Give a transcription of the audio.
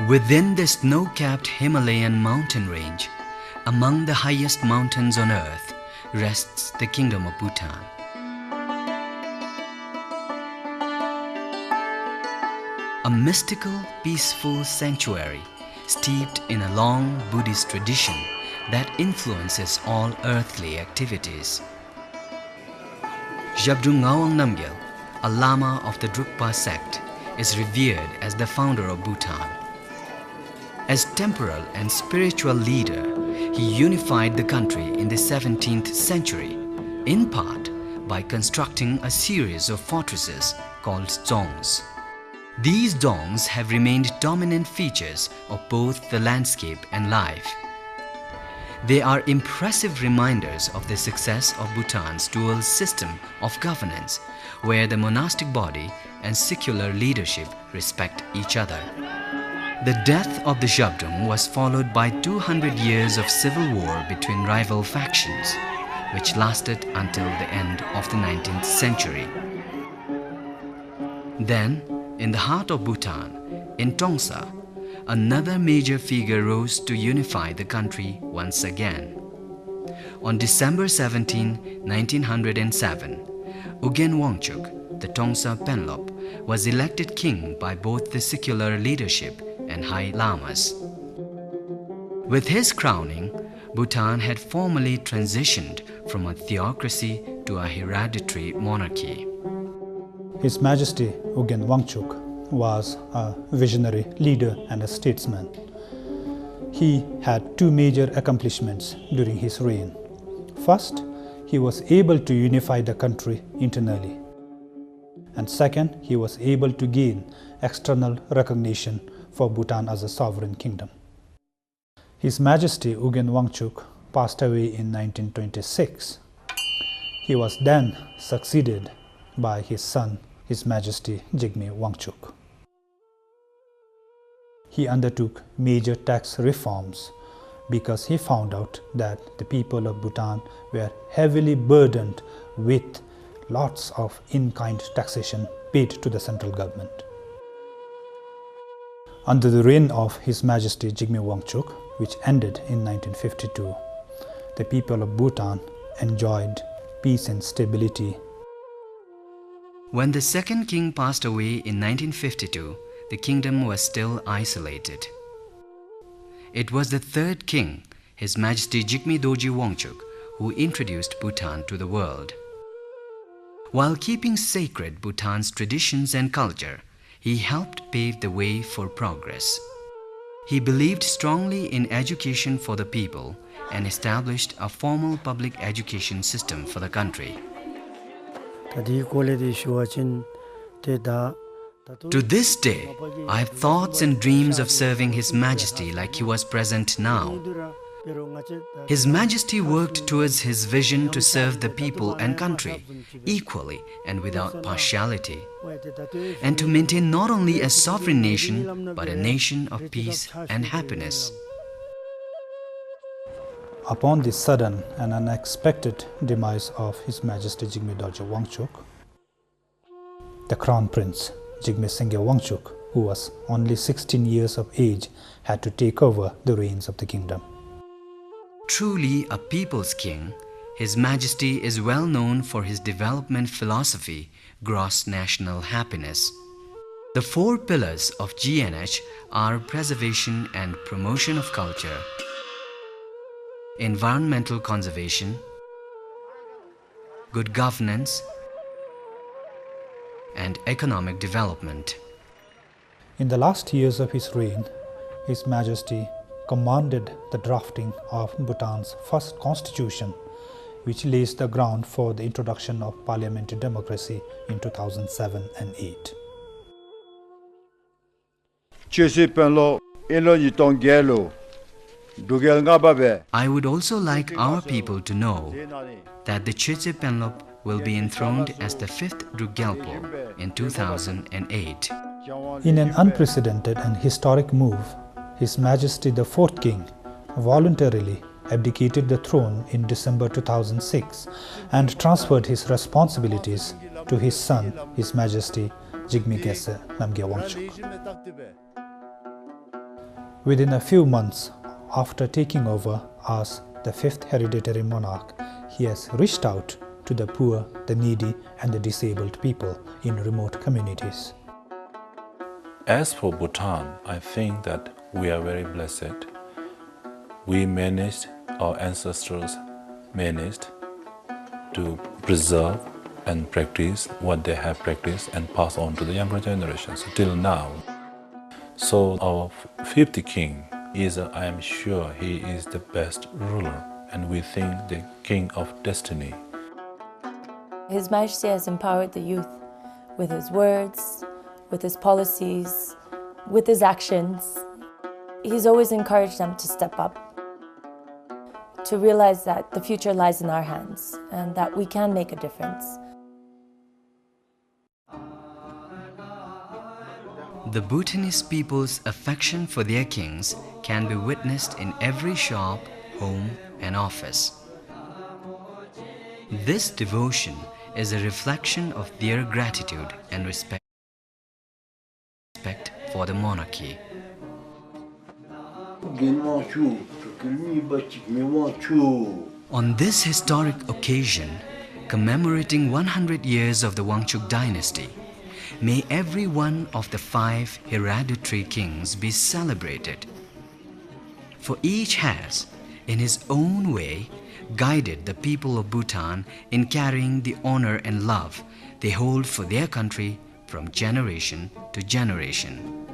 Within the snow-capped Himalayan mountain range, among the highest mountains on earth, rests the Kingdom of Bhutan. A mystical, peaceful sanctuary steeped in a long Buddhist tradition that influences all earthly activities. Zhabdrung Ngawang Namgyal, a Lama of the Drukpa sect, is revered as the founder of Bhutan. As temporal and spiritual leader, he unified the country in the 17th century, in part by constructing a series of fortresses called dzongs. These dzongs have remained dominant features of both the landscape and life. They are impressive reminders of the success of Bhutan's dual system of governance, where the monastic body and secular leadership respect each other. The death of the Zhabdrung was followed by 200 years of civil war between rival factions, which lasted until the end of the 19th century. Then, in the heart of Bhutan, in Tongsa, another major figure rose to unify the country once again. On December 17, 1907, Ugyen Wangchuck, the Tongsa Penlop, was elected king by both the secular leadership and high lamas. With his crowning, Bhutan had formally transitioned from a theocracy to a hereditary monarchy. His Majesty Ugyen Wangchuck was a visionary leader and a statesman. He had two major accomplishments during his reign. First, he was able to unify the country internally. And second, he was able to gain external recognition for Bhutan as a sovereign kingdom. His Majesty Ugyen Wangchuck passed away in 1926. He was then succeeded by his son, His Majesty Jigme Wangchuck. He undertook major tax reforms because he found out that the people of Bhutan were heavily burdened with lots of in-kind taxation paid to the central government. Under the reign of His Majesty Jigme Wangchuck, which ended in 1952, the people of Bhutan enjoyed peace and stability. When the second king passed away in 1952, the kingdom was still isolated. It was the third king, His Majesty Jigme Dorji Wangchuck, who introduced Bhutan to the world. While keeping sacred Bhutan's traditions and culture, he helped pave the way for progress. He believed strongly in education for the people and established a formal public education system for the country. To this day, I have thoughts and dreams of serving His Majesty like he was present now. His Majesty worked towards his vision to serve the people and country equally and without partiality, and to maintain not only a sovereign nation but a nation of peace and happiness. Upon the sudden and unexpected demise of His Majesty Jigme Dorji Wangchuck, the Crown Prince Jigme Singye Wangchuck, who was only 16 years of age, had to take over the reins of the kingdom. Truly a people's king, His Majesty is well known for his development philosophy, gross national happiness. The four pillars of GNH are preservation and promotion of culture, environmental conservation, good governance, and economic development. In the last years of his reign, His Majesty commanded the drafting of Bhutan's first constitution, which lays the ground for the introduction of parliamentary democracy in 2007 and 8. I would also like our people to know that the Chöche Penlop will be enthroned as the fifth Drukgyalpo in 2008. In an unprecedented and historic move, His Majesty the Fourth King voluntarily abdicated the throne in December 2006 and transferred his responsibilities to his son, His Majesty Jigme Gyatso Namgyal Wangchuck. Within a few months after taking over as the fifth hereditary monarch, he has reached out to the poor, the needy, and the disabled people in remote communities. As for Bhutan, I think that we are very blessed. We managed, our ancestors managed to preserve and practice what they have practiced and pass on to the younger generations till now. So our fifth king is, I am sure, he is the best ruler, and we think the king of destiny. His Majesty has empowered the youth with his words, with his policies, with his actions. He's always encouraged them to step up, to realize that the future lies in our hands and that we can make a difference. The Bhutanese people's affection for their kings can be witnessed in every shop, home, and office. This devotion is a reflection of their gratitude and respect for the monarchy. On this historic occasion, commemorating 100 years of the Wangchuck dynasty, may every one of the 5 hereditary kings be celebrated. For each has, in his own way, guided the people of Bhutan in carrying the honor and love they hold for their country from generation to generation.